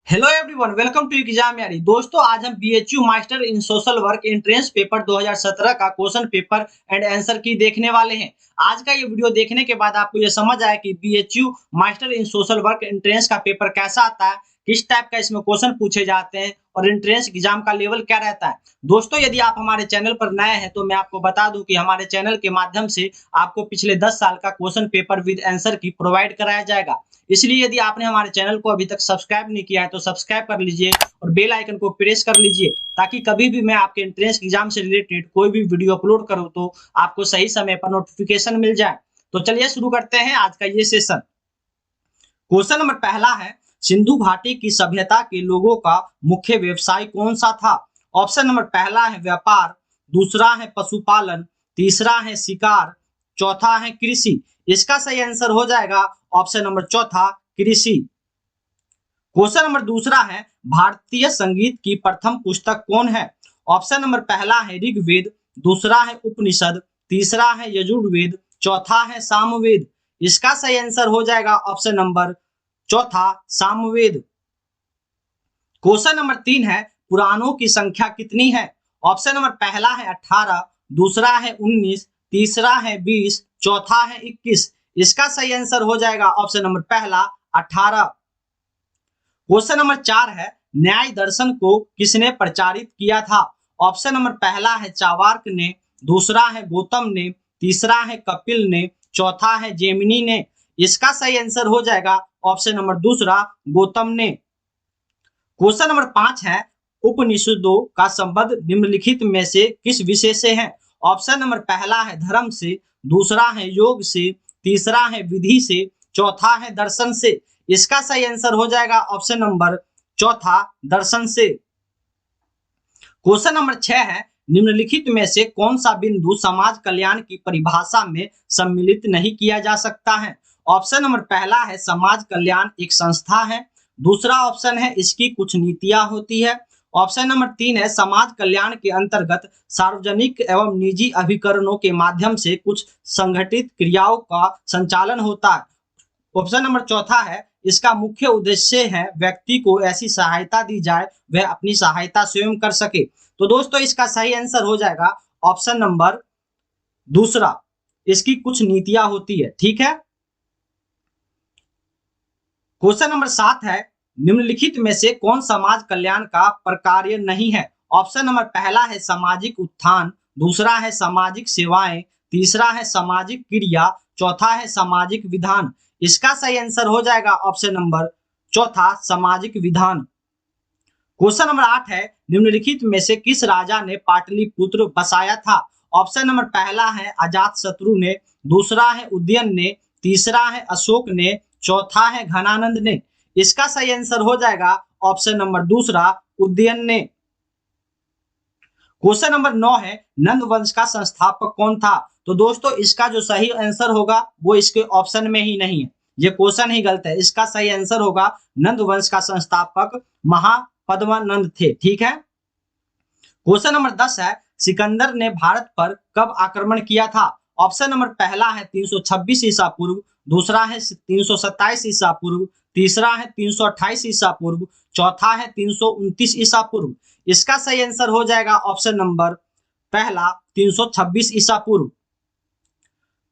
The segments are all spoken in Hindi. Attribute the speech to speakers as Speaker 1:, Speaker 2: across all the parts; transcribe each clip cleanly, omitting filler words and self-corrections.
Speaker 1: Hello everyone, welcome to exam Yaari. दोस्तों, आज हम BHU master in social work entrance paper 2017 का क्वेश्चन पेपर एंड आंसर की देखने वाले हैं। आज का ये वीडियो देखने के बाद आपको ये समझ आया कि BHU master in social work entrance का पेपर कैसा आता है, किस टाइप का इसमें क्वेश्चन पूछे जाते हैं और एंट्रेंस एग्जाम का लेवल क्या रहता है। दोस्तों, यदि आप हमारे चैनल पर नए हैं तो मैं आपको बता दूं कि हमारे चैनल के माध्यम से आपको पिछले 10 साल का क्वेश्चन पेपर विद आंसर की प्रोवाइड कराया जाएगा। इसलिए यदि आपने हमारे चैनल को अभी तक सब्सक्राइब नहीं किया है तो सब्सक्राइब कर लीजिए और बेल आइकन को प्रेस कर लीजिए, ताकि कभी भी मैं आपके एंट्रेंस एग्जाम से रिलेटेड कोई भी वीडियो अपलोड करूं तो आपको सही समय पर नोटिफिकेशन मिल जाए। तो चलिए शुरू करते हैं आज का ये सेशन। क्वेश्चन नंबर पहला है, सिंधु घाटी की सभ्यता के लोगों का मुख्य व्यवसाय कौन सा था। ऑप्शन नंबर पहला है व्यापार, दूसरा है पशुपालन, तीसरा है शिकार, चौथा है कृषि। इसका सही आंसर हो जाएगा ऑप्शन नंबर चौथा, कृषि। क्वेश्चन नंबर दूसरा है, भारतीय संगीत की प्रथम पुस्तक कौन है। ऑप्शन नंबर पहला है ऋग्वेद, दूसरा है उपनिषद, तीसरा है यजुर्वेद, चौथा है सामवेद। इसका सही आंसर हो जाएगा ऑप्शन नंबर चौथा, सामवेद। क्वेश्चन नंबर 3 है, पुराणों की संख्या कितनी है। ऑप्शन नंबर पहला है 18, दूसरा है 19, तीसरा है 20, चौथा है 21। इसका सही आंसर हो जाएगा ऑप्शन नंबर पहला, 18। क्वेश्चन नंबर 4 है, न्याय दर्शन को किसने प्रचारित किया था। ऑप्शन नंबर पहला है चावार्क ने, दूसरा है गौतम ने, तीसरा है कपिल ने, चौथा है जेमिनी ने। इसका सही आंसर हो जाएगा ऑप्शन नंबर दूसरा, गौतम ने। क्वेश्चन नंबर 5 है, उपनिषदों का संबंध निम्नलिखित में से किस विषय से है। ऑप्शन नंबर पहला है धर्म से, दूसरा है योग से, तीसरा है विधि से, चौथा है दर्शन से। इसका सही आंसर हो जाएगा ऑप्शन नंबर चौथा, दर्शन से। क्वेश्चन नंबर 6 है, निम्नलिखित में से कौन सा बिंदु समाज कल्याण की परिभाषा में सम्मिलित नहीं किया जा सकता है। ऑप्शन नंबर पहला है समाज कल्याण एक संस्था है, दूसरा ऑप्शन है इसकी कुछ नीतियां होती है, ऑप्शन नंबर 3 है समाज कल्याण के अंतर्गत सार्वजनिक एवं निजी अभिकरणों के माध्यम से कुछ संगठित क्रियाओं का संचालन होता है, ऑप्शन नंबर चौथा है इसका मुख्य उद्देश्य है व्यक्ति को ऐसी सहायता दी जाए वह अपनी सहायता स्वयं कर सके। तो दोस्तों, इसका सही आंसर हो जाएगा ऑप्शन नंबर दूसरा, इसकी कुछ नीतियां होती है। ठीक है। क्वेश्चन नंबर 7 है, निम्नलिखित में से कौन समाज कल्याण का प्रकार्य नहीं है। ऑप्शन नंबर पहला है सामाजिक उत्थान, दूसरा है सामाजिक सेवाएं, तीसरा है सामाजिक क्रिया, चौथा है सामाजिक विधान। इसका सही आंसर हो जाएगा ऑप्शन नंबर चौथा, सामाजिक विधान। क्वेश्चन नंबर 8 है, निम्नलिखित में से किस राजा ने पाटलिपुत्र बसाया था। ऑप्शन नंबर पहला है अजातशत्रु ने, दूसरा है उदयन ने, तीसरा है अशोक ने, चौथा है घनानंद ने। इसका सही आंसर हो जाएगा ऑप्शन नंबर दूसरा, उदयन ने। क्वेश्चन नंबर 9 है, नंद वंश का संस्थापक कौन था। तो दोस्तों, इसका जो सही आंसर होगा वो इसके ऑप्शन में ही नहीं है, ये क्वेश्चन ही गलत है। इसका सही आंसर होगा नंद वंश का संस्थापक महापद्मानंद थे। ठीक है। क्वेश्चन नंबर 10 है, सिकंदर ने भारत पर कब आक्रमण किया था। ऑप्शन नंबर पहला है 326 ईसा पूर्व, दूसरा है 327 ईसा पूर्व, तीसरा है 328 ईसा पूर्व, चौथा है 329 ईसा पूर्व। इसका सही आंसर हो जाएगा ऑप्शन नंबर पहला, 326 ईसा पूर्व।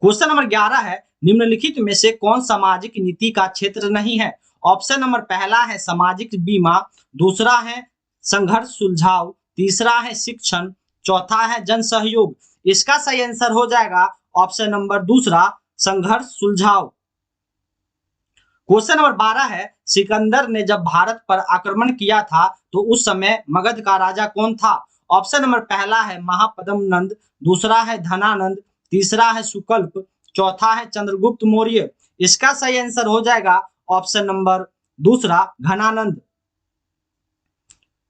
Speaker 1: क्वेश्चन नंबर 11 है, निम्नलिखित में से कौन सामाजिक नीति का क्षेत्र नहीं है। ऑप्शन नंबर पहला है सामाजिक बीमा, दूसरा है संघर्ष सुलझाव, तीसरा है शिक्षण, चौथा है जन सहयोग। इसका सही आंसर हो जाएगा ऑप्शन नंबर दूसरा, संघर्ष सुलझाव। क्वेश्चन नंबर 12 है, सिकंदर ने जब भारत पर आक्रमण किया था तो उस समय मगध का राजा कौन था। ऑप्शन नंबर पहला है महापद्मनंद, दूसरा है धनानंद, तीसरा है सुकल्प, चौथा है चंद्रगुप्त मौर्य। इसका सही आंसर हो जाएगा ऑप्शन नंबर दूसरा, घनानंद।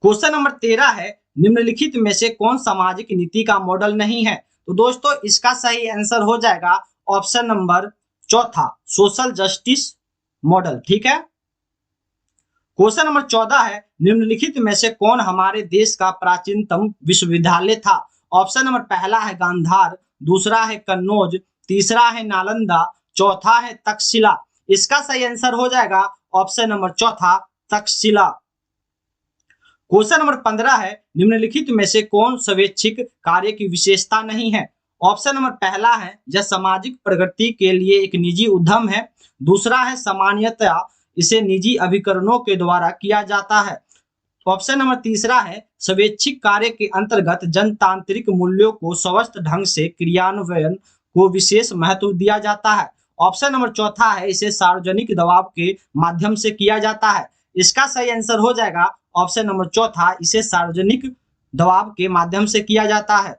Speaker 1: क्वेश्चन नंबर 13 है, निम्नलिखित में से कौन सामाजिक नीति का मॉडल नहीं है। तो दोस्तों, इसका सही आंसर हो जाएगा ऑप्शन नंबर चौथा, सोशल जस्टिस मॉडल। ठीक है। क्वेश्चन नंबर 14 है, निम्नलिखित में से कौन हमारे देश का प्राचीनतम विश्वविद्यालय था। ऑप्शन नंबर पहला है गांधार, दूसरा है कन्नौज, तीसरा है नालंदा, चौथा है तक्षशिला। इसका सही आंसर हो जाएगा ऑप्शन नंबर चौथा, तक्षशिला। क्वेश्चन नंबर 15 है, निम्नलिखित में से कौन स्वैच्छिक कार्य की विशेषता नहीं है? ऑप्शन नंबर पहला है, यह सामाजिक प्रगति के लिए एक निजी उद्यम है। दूसरा है, सामान्यतया इसे निजी अभिकरणों के द्वारा किया जाता है। ऑप्शन नंबर तीसरा है, स्वैच्छिक कार्य के अंतर्गत जनतांत्रिक मूल्यों को स्वस्थ ढंग से क्रियान्वयन को विशेष महत्व दिया जाता है। ऑप्शन नंबर चौथा है, इसे सार्वजनिक दबाव के माध्यम से किया जाता है। इसका सही आंसर हो जाएगा ऑप्शन नंबर चौथा, इसे सार्वजनिक दबाव के माध्यम से किया जाता है।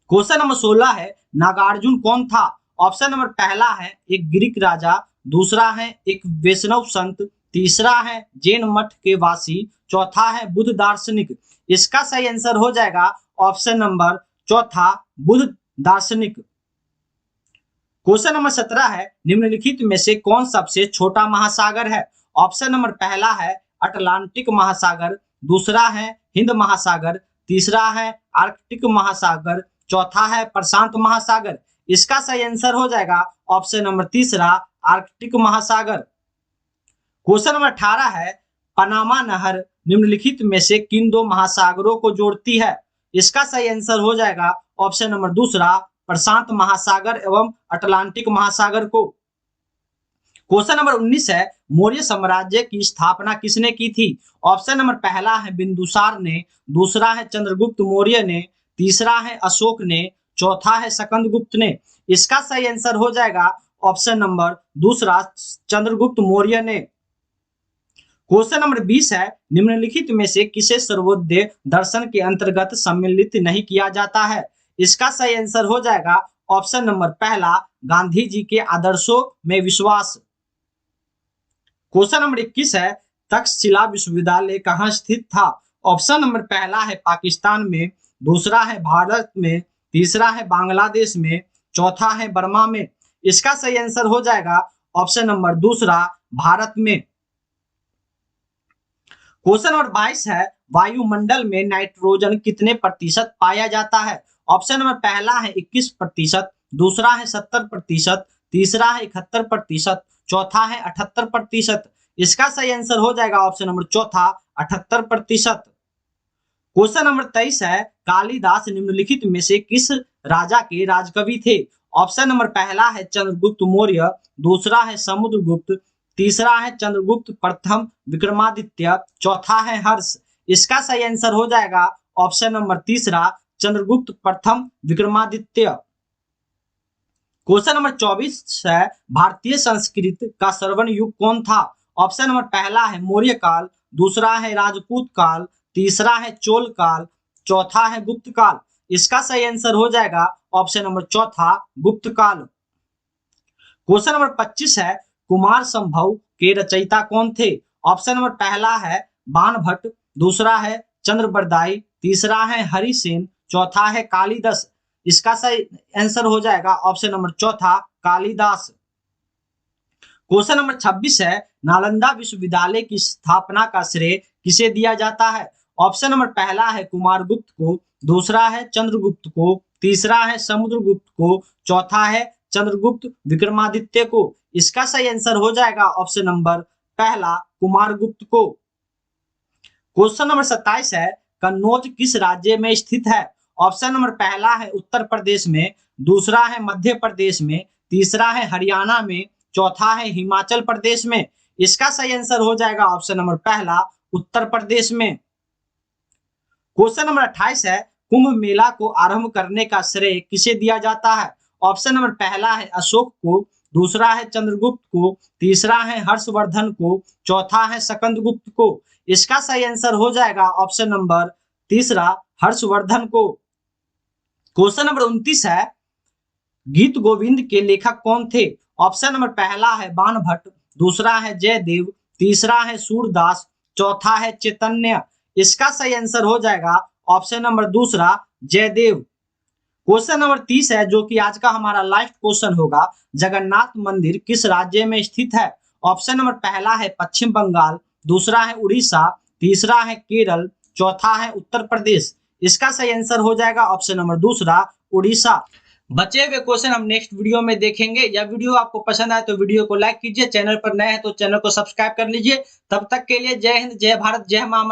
Speaker 1: क्वेश्चन नंबर 16 है, नागार्जुन कौन था? ऑप्शन नंबर पहला है, एक ग्रीक राजा। दूसरा है, एक वैष्णव संत। तीसरा है, जैन मठ के वासी। चौथा है, बुद्ध दार्शनिक। इसका सही आंसर हो जाएगा ऑप्शन नंबर चौथा, बुद्ध दार्शनिक। क्वेश्चन नंबर 17 है, निम्नलिखित में से कौन सबसे छोटा महासागर है? ऑप्शन नंबर पहला है, अटलांटिक महासागर। दूसरा है, हिंद महासागर। तीसरा है, आर्कटिक महासागर। चौथा है, प्रशांत महासागर। इसका सही आंसर हो जाएगा ऑप्शन नंबर तीसरा, आर्कटिक महासागर। क्वेश्चन नंबर 18 है, पनामा नहर निम्नलिखित में से किन दो महासागरों को जोड़ती है? इसका सही आंसर हो जाएगा ऑप्शन नंबर दूसरा, प्रशांत महासागर एवं अटलांटिक महासागर को। क्वेश्चन नंबर 19 है, मौर्य साम्राज्य की स्थापना किसने की थी? ऑप्शन नंबर पहला है, बिंदुसार ने। दूसरा है, चंद्रगुप्त मौर्य ने। तीसरा है, अशोक ने। चौथा है, स्कंदगुप्त ने। इसका सही आंसर हो जाएगा ऑप्शन नंबर दूसरा, चंद्रगुप्त मौर्य ने। क्वेश्चन नंबर 20 है, निम्नलिखित में से किसे सर्वोदय दर्शन के अंतर्गत सम्मिलित नहीं किया जाता है? इसका सही आंसर हो जाएगा ऑप्शन नंबर पहला, गांधी जी के आदर्शों में विश्वास। क्वेश्चन नंबर 21 है, तक्षशिला विश्वविद्यालय कहाँ स्थित था? ऑप्शन नंबर पहला है, पाकिस्तान में। दूसरा है, भारत में। तीसरा है, बांग्लादेश में। चौथा है, बर्मा में। इसका सही आंसर हो जाएगा ऑप्शन नंबर दूसरा, भारत में। क्वेश्चन नंबर 22 है, वायुमंडल में नाइट्रोजन कितने प्रतिशत पाया जाता है? ऑप्शन नंबर पहला है, 21%। दूसरा है, 70%। तीसरा है, 71%। चौथा है, 78%। इसका सही आंसर हो जाएगा ऑप्शन नंबर चौथा, 78%। क्वेश्चन नंबर 23 है, कालिदास निम्नलिखित में से किस राजा के राजकवि थे? ऑप्शन नंबर पहला है, चंद्रगुप्त मौर्य। दूसरा है, समुद्रगुप्त। तीसरा है, चंद्रगुप्त प्रथम विक्रमादित्य। चौथा है, हर्ष। इसका सही आंसर हो जाएगा ऑप्शन नंबर तीसरा, चंद्रगुप्त प्रथम विक्रमादित्य। क्वेश्चन नंबर 24 है, भारतीय संस्कृत का स्वर्ण युग कौन था? ऑप्शन नंबर पहला है, मौर्य काल। दूसरा है, राजपूत काल। तीसरा है, चोल काल। चौथा है, गुप्त काल। इसका सही आंसर हो जाएगा ऑप्शन नंबर चौथा, गुप्त काल। क्वेश्चन नंबर 25 है, कुमार संभव के रचयिता कौन थे? ऑप्शन नंबर पहला है, बाणभट्ट। दूसरा है, चंद्रबरदाई। तीसरा है, हरिसेन। चौथा है, कालिदास। इसका सही आंसर हो जाएगा ऑप्शन नंबर चौथा, कालिदास। क्वेश्चन नंबर 26 है, नालंदा विश्वविद्यालय की स्थापना का श्रेय किसे दिया जाता है? ऑप्शन नंबर पहला है, कुमारगुप्त को। दूसरा है, चंद्रगुप्त को। तीसरा है, समुद्रगुप्त को। चौथा है, चंद्रगुप्त विक्रमादित्य को। इसका सही आंसर हो जाएगा ऑप्शन नंबर पहला, कुमारगुप्त को। क्वेश्चन नंबर 27 है, कन्नौज किस राज्य में स्थित है? ऑप्शन नंबर पहला है, उत्तर प्रदेश में। दूसरा है, मध्य प्रदेश में। तीसरा है, हरियाणा में। चौथा है, हिमाचल प्रदेश में। इसका सही आंसर हो जाएगा ऑप्शन नंबर पहला, उत्तर प्रदेश में। क्वेश्चन नंबर 28 है, कुंभ मेला को आरंभ करने का श्रेय किसे दिया जाता है? ऑप्शन नंबर पहला है, अशोक को। दूसरा है, चंद्रगुप्त को। तीसरा है, हर्षवर्धन को। चौथा है, स्कंदगुप्त को। इसका सही आंसर हो जाएगा ऑप्शन नंबर तीसरा, हर्षवर्धन को। क्वेश्चन नंबर 29 है, गीत गोविंद के लेखक कौन थे? ऑप्शन नंबर पहला है, बाणभट्ट। दूसरा है, जयदेव। तीसरा है, सूरदास। चौथा है, चैतन्य। इसका सही आंसर हो जाएगा ऑप्शन नंबर दूसरा, जयदेव। क्वेश्चन नंबर 30 है, जो कि आज का हमारा लास्ट क्वेश्चन होगा, जगन्नाथ मंदिर किस राज्य में स्थित है? ऑप्शन नंबर पहला है, पश्चिम बंगाल। दूसरा है, उड़ीसा। तीसरा है, केरल। चौथा है, उत्तर प्रदेश। इसका सही आंसर हो जाएगा ऑप्शन नंबर दूसरा, उड़ीसा। बचे हुए क्वेश्चन हम नेक्स्ट वीडियो में देखेंगे। यह वीडियो आपको पसंद आए तो वीडियो को लाइक कीजिए, चैनल पर नए हैं तो चैनल को सब्सक्राइब कर लीजिए। तब तक के लिए जय हिंद, जय भारत, जय मां।